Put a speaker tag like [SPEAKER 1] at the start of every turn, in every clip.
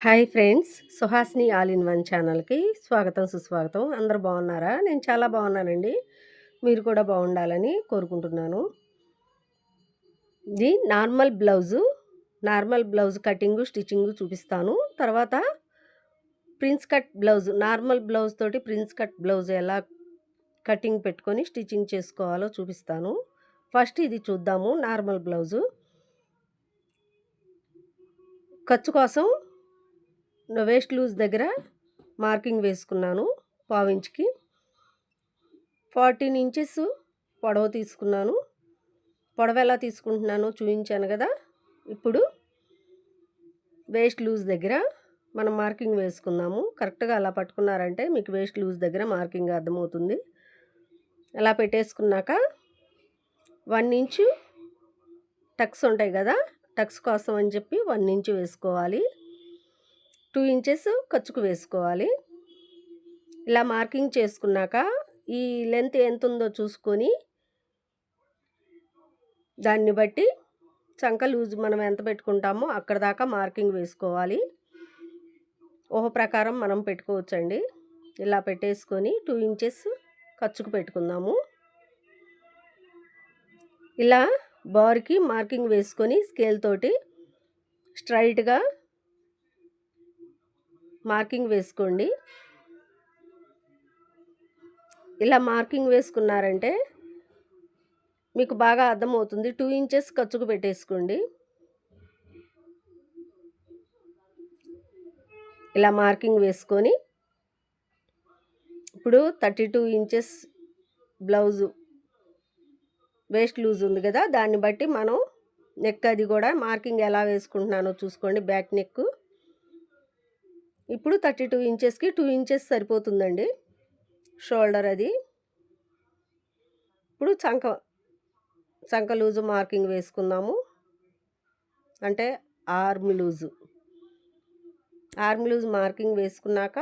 [SPEAKER 1] Hi friends! Suhasini all in one ఛానల్‌కి స్వాగతం, సుస్వాగతం. అందరూ బాగున్నారా? నేను చాలా బాగున్నానండి. మీరు కూడా బాగుండాలని కోరుకుంటున్నాను. ఇది నార్మల్ బ్లౌజ్ కటింగు, స్టిచ్చింగు చూపిస్తాను. తర్వాత prince cut blouse, normal blouse తోటి ప్రిన్స్ కట్ బ్లౌజ్ ఎలా కటింగ్ పెట్టుకొని స్టిచ్చింగ్ చేసుకోవాలో చూపిస్తాను. ఫస్ట్ ఇది చూద్దాము. నార్మల్ బ్లౌజు ఖర్చు కోసం వేస్ట్ లూజ్ దగ్గర మార్కింగ్ వేసుకున్నాను. పావించ్కి 14 ఇంచెస్ పొడవు తీసుకున్నాను. పొడవు ఎలా తీసుకుంటున్నానో చూపించాను కదా. ఇప్పుడు వేస్ట్ లూజ్ దగ్గర మనం మార్కింగ్ వేసుకుందాము. కరెక్ట్గా అలా పట్టుకున్నారంటే మీకు వేస్ట్ లూజ్ దగ్గర మార్కింగ్ అర్థమవుతుంది. అలా పెట్టేసుకున్నాక 1 ఇంచు టక్స్ ఉంటాయి కదా, టక్స్ కోసం అని చెప్పి 1 ఇంచు వేసుకోవాలి. 2 ఇంచెస్ ఖర్చుకు వేసుకోవాలి. ఇలా మార్కింగ్ చేసుకున్నాక ఈ లెంత్ ఎంత ఉందో చూసుకొని దాన్ని బట్టి చంక లూజ్ మనం ఎంత పెట్టుకుంటామో అక్కడ దాకా మార్కింగ్ వేసుకోవాలి. ఊహ ప్రకారం మనం పెట్టుకోవచ్చండి. ఇలా పెట్టేసుకొని 2 ఇంచెస్ ఖర్చుకు పెట్టుకుందాము. ఇలా బార్కి మార్కింగ్ వేసుకొని స్కేల్ తోటి స్ట్రైట్గా మార్కింగ్ వేసుకోండి. ఇలా మార్కింగ్ వేసుకున్నారంటే మీకు బాగా అర్థమవుతుంది. 2 ఇంచెస్ ఖర్చుకు పెట్టేసుకోండి. ఇలా మార్కింగ్ వేసుకొని ఇప్పుడు 32 ఇంచెస్ బ్లౌజు వేస్ట్ లూజ్ ఉంది కదా, దాన్ని బట్టి మనం నెక్ అది కూడా మార్కింగ్ ఎలా వేసుకుంటున్నానో చూసుకోండి. బ్యాక్ నెక్ ఇప్పుడు 32 ఇంచెస్కి 2 ఇంచెస్ సరిపోతుందండి. షోల్డర్ అది ఇప్పుడు చంక లూజు మార్కింగ్ వేసుకుందాము. అంటే ఆర్మ్ లూజ్ మార్కింగ్ వేసుకున్నాక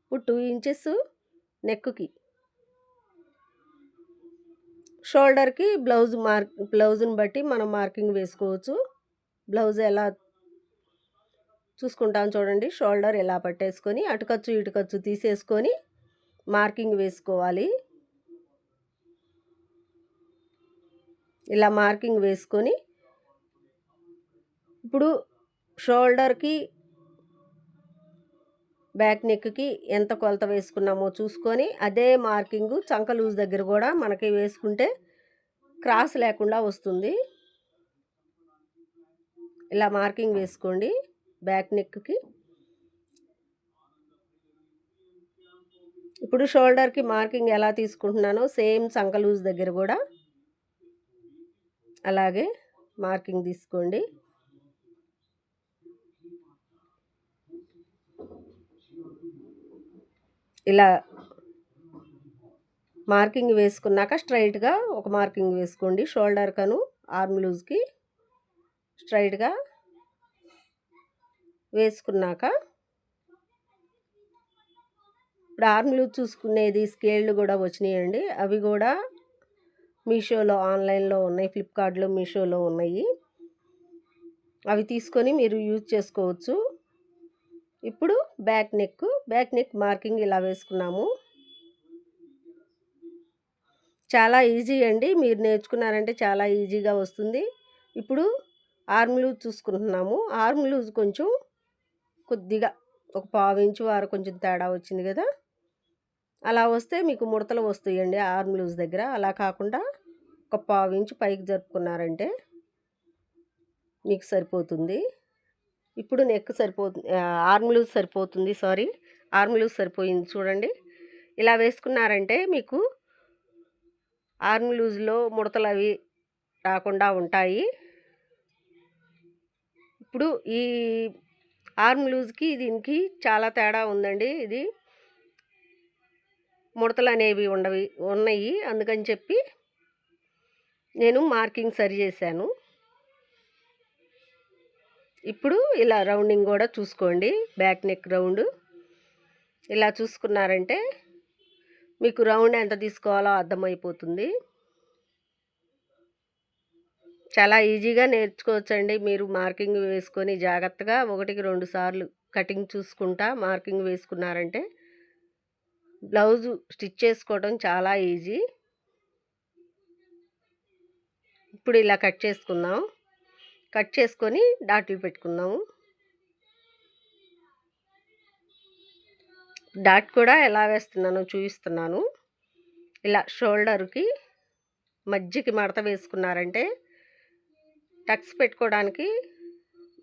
[SPEAKER 1] ఇప్పుడు 2 ఇంచెస్ నెక్కి, షోల్డర్కి బ్లౌజ్ని బట్టి మనం మార్కింగ్ వేసుకోవచ్చు. బ్లౌజ్ ఎలా చూసుకుంటాం చూడండి. షోల్డర్ ఎలా పట్టేసుకొని అటుకచ్చు ఇటుకచ్చు తీసేసుకొని మార్కింగ్ వేసుకోవాలి. ఇలా మార్కింగ్ వేసుకొని ఇప్పుడు షోల్డర్కి బ్యాక్ నెక్కి ఎంత కొలత వేసుకున్నామో చూసుకొని అదే మార్కింగ్ చంక లూజ్ దగ్గర కూడా మనకి వేసుకుంటే క్రాస్ లేకుండా వస్తుంది. ఇలా మార్కింగ్ వేసుకోండి బ్యాక్ నెక్కి. ఇప్పుడు షోల్డర్కి మార్కింగ్ ఎలా తీసుకుంటున్నానో సేమ్ చంక లూజ్ దగ్గర కూడా అలాగే మార్కింగ్ తీసుకోండి. ఇలా మార్కింగ్ వేసుకున్నాక స్ట్రైట్గా ఒక మార్కింగ్ వేసుకోండి. షోల్డర్ కను ఆర్మ్ లూజ్కి స్ట్రైట్గా వేసుకున్నాక ఇప్పుడు ఆర్మ్ లూజ్ చూసుకునేది స్కేళ్ళు కూడా వచ్చినాయండి. అవి కూడా మీషోలో ఆన్లైన్లో ఉన్నాయి, ఫ్లిప్కార్ట్లో మీషోలో ఉన్నాయి. అవి తీసుకొని మీరు యూజ్ చేసుకోవచ్చు. ఇప్పుడు బ్యాక్ నెక్ మార్కింగ్ ఇలా వేసుకున్నాము. చాలా ఈజీ అండి. మీరు నేర్చుకున్నారంటే చాలా ఈజీగా వస్తుంది. ఇప్పుడు ఆర్మ్ లూజ్ చూసుకుంటున్నాము. ఆర్మ్ లూజ్ కొంచెం కొద్దిగా ఒక 1/4 ఇంచు వారు కొంచెం తేడా వచ్చింది కదా, అలా వస్తే మీకు ముడతలు వస్తాయండి ఆర్మ్ లూజ్ దగ్గర. అలా కాకుండా ఒక 1/4 ఇంచు పైకి జరుపుకున్నారంటే మీకు సరిపోతుంది. ఇప్పుడు నెక్ సరిపోతుంది, ఆర్మ్ లూజ్ సరిపోయింది చూడండి. ఇలా వేసుకున్నారంటే మీకు ఆర్మ్ లూజ్లో ముడతలు అవి రాకుండా ఉంటాయి. ఇప్పుడు ఈ ఆర్మ్ లూజ్కి దీనికి చాలా తేడా ఉందండి. ఇది ముడతలు అనేవి ఉన్నాయి. అందుకని చెప్పి నేను మార్కింగ్ సరి చేశాను. ఇప్పుడు ఇలా రౌండింగ్ కూడా చూసుకోండి. బ్యాక్ నెక్ రౌండ్ ఇలా చూసుకున్నారంటే మీకు రౌండ్ ఎంత తీసుకోవాలో అర్థమైపోతుంది. చాలా ఈజీగా నేర్చుకోవచ్చండి. మీరు మార్కింగ్ వేసుకొని జాగ్రత్తగా 1కి 2 సార్లు కటింగ్ చూసుకుంటా మార్కింగ్ వేసుకున్నారంటే బ్లౌజు స్టిచ్ చేసుకోవడం చాలా ఈజీ. ఇప్పుడు ఇలా కట్ చేసుకుందాం. కట్ చేసుకొని డాట్లు పెట్టుకుందాము. డాట్ కూడా ఎలా వేస్తున్నానో చూపిస్తున్నాను. ఇలా షోల్డర్కి మధ్యకి మడత వేసుకున్నారంటే టక్స్ పెట్టుకోవడానికి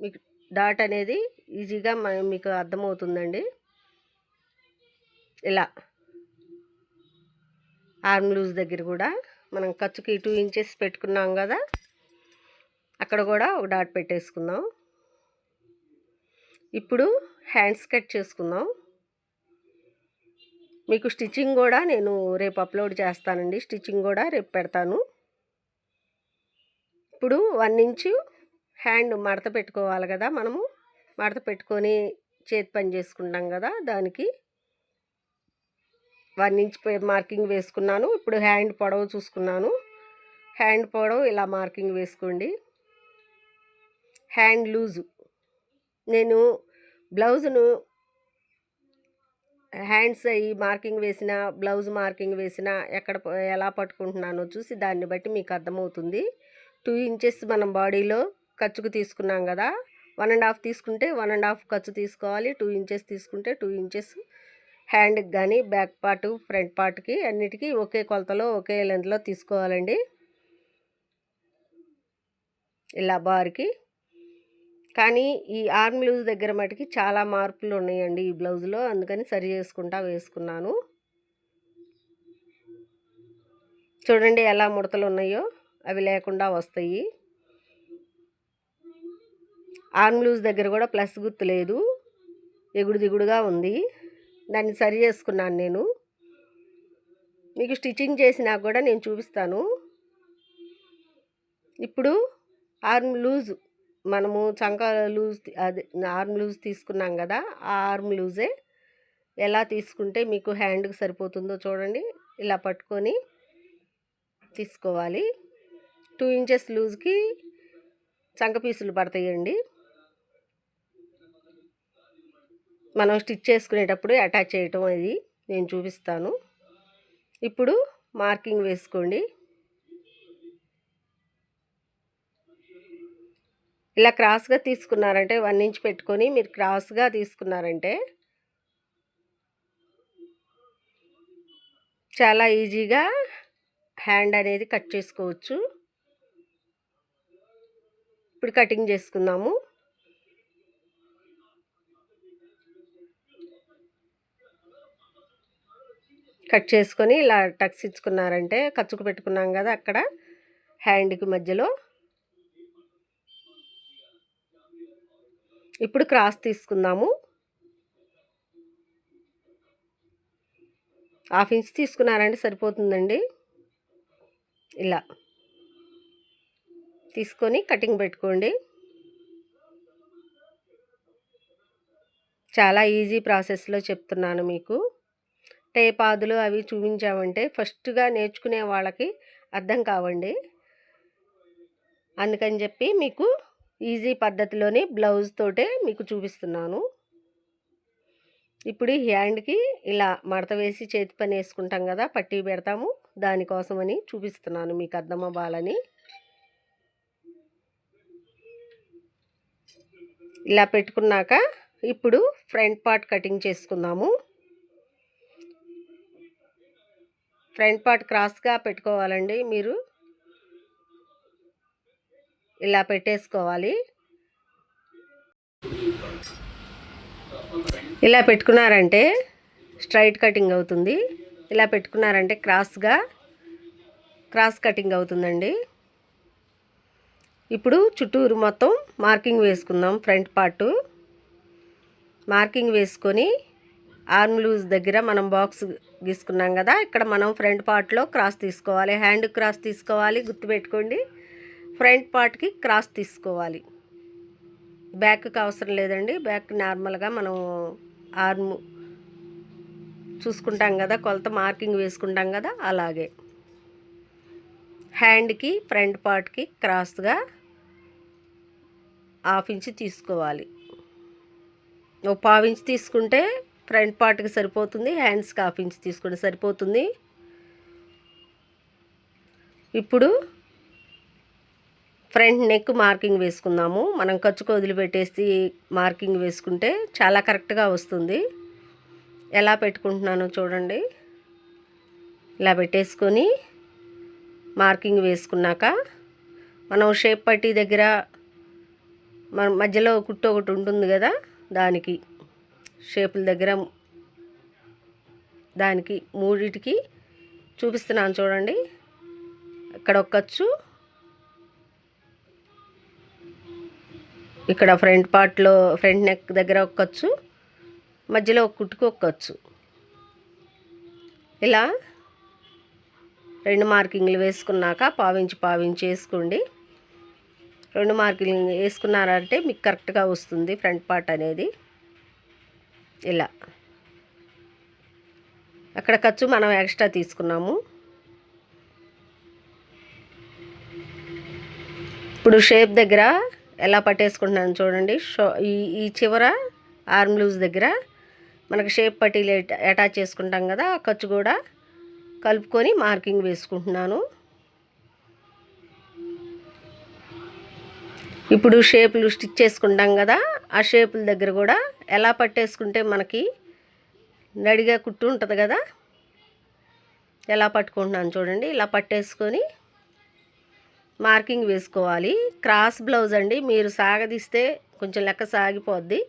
[SPEAKER 1] మీకు డాట్ అనేది ఈజీగా మీకు అర్థమవుతుందండి. ఇలా ఆర్మ్ లూజ్ దగ్గర కూడా మనం ఖర్చుకి 2 ఇంచెస్ పెట్టుకున్నాం కదా, అక్కడ కూడా ఒక డాట్ పెట్టేసుకుందాం. ఇప్పుడు హ్యాండ్స్ కట్ చేసుకుందాం. మీకు స్టిచ్చింగ్ కూడా నేను రేపు అప్లోడ్ చేస్తానండి. స్టిచ్చింగ్ కూడా రేపు పెడతాను. ఇప్పుడు 1 ఇంచు హ్యాండ్ మడత పెట్టుకోవాలి కదా, మనము మడత పెట్టుకొని చేతి పని చేసుకుంటాం కదా, దానికి 1 ఇంచ్ మార్కింగ్ వేసుకున్నాను. ఇప్పుడు హ్యాండ్ పొడవు చూసుకున్నాను. హ్యాండ్ పొడవు ఇలా మార్కింగ్ వేసుకోండి. హ్యాండ్ లూజు నేను బ్లౌజును హ్యాండ్స్ అయ్యి మార్కింగ్ వేసిన, బ్లౌజ్ మార్కింగ్ వేసిన, ఎలా పట్టుకుంటున్నానో చూసి దాన్ని బట్టి మీకు అర్థమవుతుంది. 2 ఇంచెస్ మనం బాడీలో ఖర్చుకు తీసుకున్నాం కదా, 1.5 తీసుకుంటే 1.5 ఖర్చు తీసుకోవాలి. 2 ఇంచెస్ తీసుకుంటే 2 ఇంచెస్ హ్యాండ్కి కానీ బ్యాక్ పార్ట్ ఫ్రంట్ పార్ట్కి అన్నిటికీ ఒకే కొలతలో ఒకే లెంత్లో తీసుకోవాలండి. ఇలా బార్కి. కానీ ఈ ఆర్మ్ లూజ్ దగ్గర మటుకి చాలా మార్పులు ఉన్నాయండి ఈ బ్లౌజ్లో, అందుకని సరి చేసుకుంటా వేసుకున్నాను. చూడండి ఎలా ముడతలు ఉన్నాయో, అవి లేకుండా వస్తాయి. ఆర్మ్ లూజ్ దగ్గర కూడా ప్లస్ గుర్తు లేదు, ఎగుడు దిగుడుగా ఉంది. దాన్ని సరి చేసుకున్నాను నేను. మీకు స్టిచ్చింగ్ చేసినా కూడా నేను చూపిస్తాను. ఇప్పుడు ఆర్మ్ లూజ్ మనము చంక లూజ్ అదే ఆర్మ్ లూజ్ తీసుకున్నాం కదా, ఆ ఆర్మ్ లూజే ఎలా తీసుకుంటే మీకు హ్యాండ్కి సరిపోతుందో చూడండి. ఇలా పట్టుకొని తీసుకోవాలి. 2 ఇంచెస్ లూజ్కి చంక పీసులు పడతాయండి. మనం స్టిచ్ చేసుకునేటప్పుడు అటాచ్ చేయటం అది నేను చూపిస్తాను. ఇప్పుడు మార్కింగ్ వేసుకోండి. ఇలా క్రాస్గా తీసుకున్నారంటే 1 ఇంచ్ పెట్టుకొని మీరు క్రాస్గా తీసుకున్నారంటే చాలా ఈజీగా హ్యాండ్ అనేది కట్ చేసుకోవచ్చు. ఇప్పుడు కటింగ్ చేసుకుందాము. కట్ చేసుకొని ఇలా టక్స్ ఇచ్చుకున్నారంటే ఖర్చుకు పెట్టుకున్నాం కదా, అక్కడ హ్యాండ్కి మధ్యలో ఇప్పుడు క్రాస్ తీసుకుందాము. 1/2 ఇంచ్ తీసుకున్నారంటే సరిపోతుందండి. ఇలా తీసుకొని కటింగ్ పెట్టుకోండి. చాలా ఈజీ ప్రాసెస్లో చెప్తున్నాను మీకు. టేపాదులు అవి చూపించామంటే ఫస్ట్గా నేర్చుకునే వాళ్ళకి అర్థం కావండి. అందుకని చెప్పి మీకు ఈజీ పద్ధతిలోని బ్లౌజ్ తోటే మీకు చూపిస్తున్నాను. ఇప్పుడు ఈ హ్యాండ్కి ఇలా మడత వేసి చేతి పని వేసుకుంటాం కదా, పట్టీ పెడతాము, దానికోసమని చూపిస్తున్నాను మీకు అర్థం అవ్వాలని. ఇలా పెట్టుకున్నాక ఇప్పుడు ఫ్రంట్ పార్ట్ కటింగ్ చేసుకుందాము. ఫ్రంట్ పార్ట్ క్రాస్గా పెట్టుకోవాలండి. మీరు ఇలా పెట్టేసుకోవాలి. ఇలా పెట్టుకున్నారంటే స్ట్రైట్ కటింగ్ అవుతుంది. ఇలా పెట్టుకున్నారంటే క్రాస్ కటింగ్ అవుతుందండి. ఇప్పుడు చుట్టూరు మొత్తం మార్కింగ్ వేసుకుందాం. ఫ్రంట్ పార్టు మార్కింగ్ వేసుకొని ఆర్మ్ లూజ్ దగ్గర మనం బాక్స్ గీసుకున్నాం కదా, ఇక్కడ మనం ఫ్రంట్ పార్ట్లో క్రాస్ తీసుకోవాలి. హ్యాండ్ క్రాస్ తీసుకోవాలి, గుర్తుపెట్టుకోండి. ఫ్రంట్ పార్ట్కి క్రాస్ తీసుకోవాలి. బ్యాక్కి అవసరం లేదండి. బ్యాక్ నార్మల్గా మనం ఆర్మ్ చూసుకుంటాం కదా, కొలత మార్కింగ్ వేసుకుంటాం కదా, అలాగే హ్యాండ్కి ఫ్రంట్ పార్ట్కి క్రాస్గా 1/2 ఇంచ్ తీసుకోవాలి. ఒక పావు ఇంచ్ తీసుకుంటే ఫ్రంట్ పార్ట్కి సరిపోతుంది, హ్యాండ్స్కి హాఫ్ ఇంచ్ తీసుకుంటే సరిపోతుంది. ఇప్పుడు ఫ్రంట్ నెక్ మార్కింగ్ వేసుకుందాము. మనం ఖర్చుకు వదిలిపెట్టేసి మార్కింగ్ వేసుకుంటే చాలా కరెక్ట్గా వస్తుంది. ఎలా పెట్టుకుంటున్నానో చూడండి. ఇలా పెట్టేసుకొని మార్కింగ్ వేసుకున్నాక మనం షేప్ పట్టీ దగ్గర మన మధ్యలో కుట్టు ఒకటి ఉంటుంది కదా, దానికి షేపుల దగ్గర దానికి మూడిటికి చూపిస్తున్నాను చూడండి. ఇక్కడ ఒక ఖర్చు, ఇక్కడ ఫ్రంట్ పార్ట్లో ఫ్రంట్ నెక్ దగ్గర ఒక ఖర్చు, మధ్యలో ఒక కుట్టుకు ఒక ఖర్చు. ఇలా 2 మార్కింగ్లు వేసుకున్నాక పావించి వేసుకోండి. 2 మార్కింగ్లు వేసుకున్నారంటే మీకు కరెక్ట్గా వస్తుంది ఫ్రంట్ పార్ట్ అనేది. ఇలా అక్కడ ఖర్చు మనం ఎక్స్ట్రా తీసుకున్నాము. ఇప్పుడు షేప్ దగ్గర ఎలా పట్టేసుకుంటున్నాను చూడండి. ఈ చివర ఆర్మ్ లూజ్ దగ్గర మనకు షేప్ పట్టీలు అటాచ్ చేసుకుంటాం కదా, ఆ ఖర్చు కూడా కలుపుకొని మార్కింగ్ వేసుకుంటున్నాను. ఇప్పుడు షేపులు స్టిచ్ చేసుకుంటాం కదా, ఆ షేపుల దగ్గర కూడా ఎలా పట్టేసుకుంటే మనకి నడిగా కుట్టు ఉంటుంది కదా, ఎలా పట్టుకుంటున్నాను చూడండి. ఇలా పట్టేసుకొని మార్కింగ్ వేసుకోవాలి. క్రాస్ బ్లౌజ్ అండి, మీరు సాగదీస్తే కొంచెం లెక్క సాగిపోద్ది.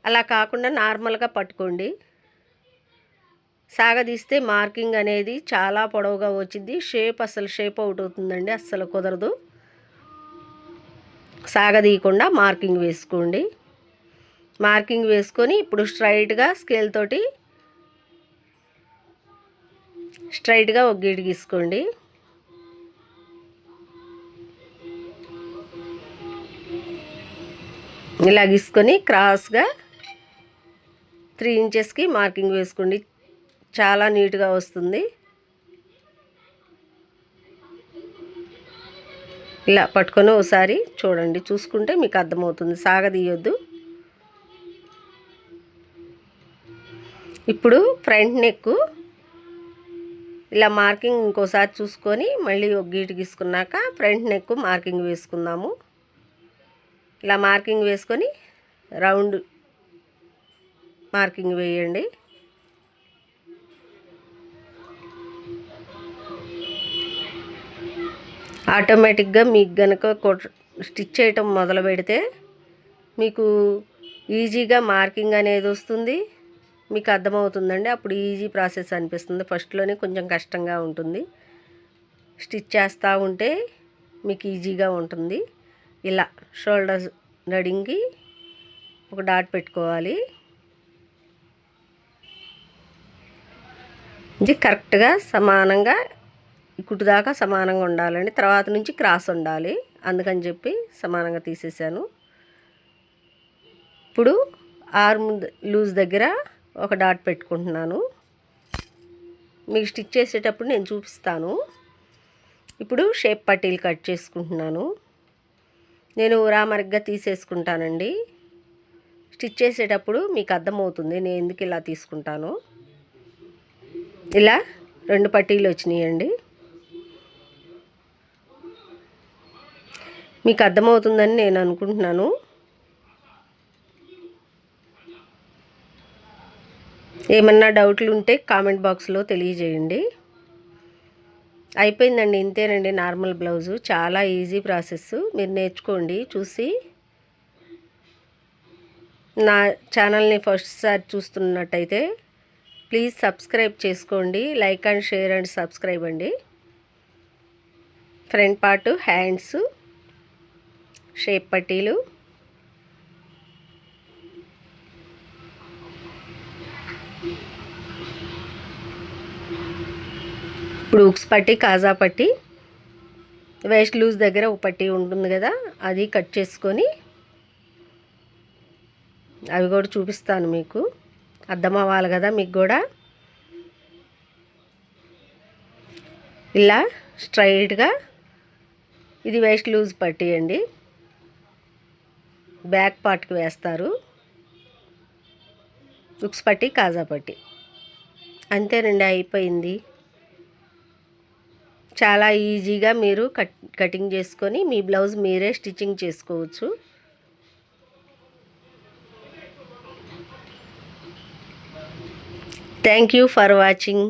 [SPEAKER 1] అలా కాకుండా నార్మల్గా పట్టుకోండి. సాగదీస్తే మార్కింగ్ అనేది చాలా పొడవుగా వచ్చింది. అసలు షేప్ అవుట్ అవుతుందండి, అస్సలు కుదరదు. సాగదీయకుండా మార్కింగ్ వేసుకోండి. మార్కింగ్ వేసుకొని ఇప్పుడు స్ట్రైట్గా స్కేల్ తోటి స్ట్రైట్గా ఒక గీటు గీసుకోండి. ఇలా గీసుకొని క్రాస్గా 3 ఇంచెస్కి మార్కింగ్ వేసుకోండి. చాలా నీట్గా వస్తుంది. ఇలా పట్టుకొని ఒకసారి చూడండి, చూసుకుంటే మీకు అర్థమవుతుంది. సాగదీయొద్దు. ఇప్పుడు ఫ్రంట్ నెక్ ఇలా మార్కింగ్ ఇంకోసారి చూసుకొని మళ్ళీ ఒక గీటు గీసుకున్నాక ఫ్రంట్ నెక్ మార్కింగ్ వేసుకుందాము. ఇలా మార్కింగ్ వేసుకొని రౌండ్ మార్కింగ్ వేయండి. ఆటోమేటిక్గా మీకు గనుక స్టిచ్ చేయటం మొదలు పెడితే మీకు ఈజీగా మార్కింగ్ అనేది వస్తుంది. మీకు అర్థమవుతుందండి. అప్పుడు ఈజీ ప్రాసెస్ అనిపిస్తుంది. ఫస్ట్లోనే కొంచెం కష్టంగా ఉంటుంది. స్టిచ్ చేస్తూ ఉంటే మీకు ఈజీగా ఉంటుంది. ఇలా షోల్డర్ నడింగి ఒక డాట్ పెట్టుకోవాలి. ఇది కరెక్ట్గా సమానంగా కుట్టు దాకా సమానంగా ఉండాలండి. తర్వాత నుంచి క్రాస్ ఉండాలి, అందుకని చెప్పి సమానంగా తీసేసాను. ఇప్పుడు ఆర్మ్ లూజ్ దగ్గర ఒక డాట్ పెట్టుకుంటున్నాను. మీకు స్టిచ్ చేసేటప్పుడు నేను చూపిస్తాను. ఇప్పుడు షేప్ పట్టీలు కట్ చేసుకుంటున్నాను. నేను ఉరామరిగ్గా తీసేసుకుంటానండి. స్టిచ్ చేసేటప్పుడు మీకు అర్థమవుతుంది నేను ఎందుకు ఇలా తీసుకుంటాను. ఇలా 2 పట్టీలు వచ్చినాయండి. మీకు అర్థమవుతుందని నేను అనుకుంటున్నాను. ఏమన్నా డౌట్లు ఉంటే కామెంట్ బాక్స్లో తెలియజేయండి. అయిపోయిందండి, ఇంతేనండి నార్మల్ బ్లౌజు. చాలా ఈజీ ప్రాసెస్, మీరు నేర్చుకోండి చూసి. నా ఛానల్ని ఫస్ట్ సారి చూస్తున్నట్టయితే ప్లీజ్ సబ్స్క్రైబ్ చేసుకోండి. Like and share and subscribe అండి. ఫ్రంట్ పార్ట్, హ్యాండ్స్, షేప్ పట్టీలు, ఇప్పుడు ఉక్స్ పట్టీ, కాజా పట్టీ, వేస్ట్ లూజ్ దగ్గర ఒక పట్టీ ఉంటుంది కదా, అది కట్ చేసుకొని అవి కూడా చూపిస్తాను మీకు, అర్థం అవ్వాలి కదా మీకు కూడా. ఇలా స్ట్రైట్గా ఇది వేస్ట్ లూజ్ పట్టీ అండి, బ్యాక్ పార్ట్కి వేస్తారు. ఉక్స్ పట్టి కాజా పట్టి అంతేనండి, అయిపోయింది. చాలా ఈజీగా మీరు కటింగ్ చేసుకొని మీ బ్లౌజ్ మీరే స్టిచ్చింగ్ చేసుకోవచ్చు. Thank you for watching.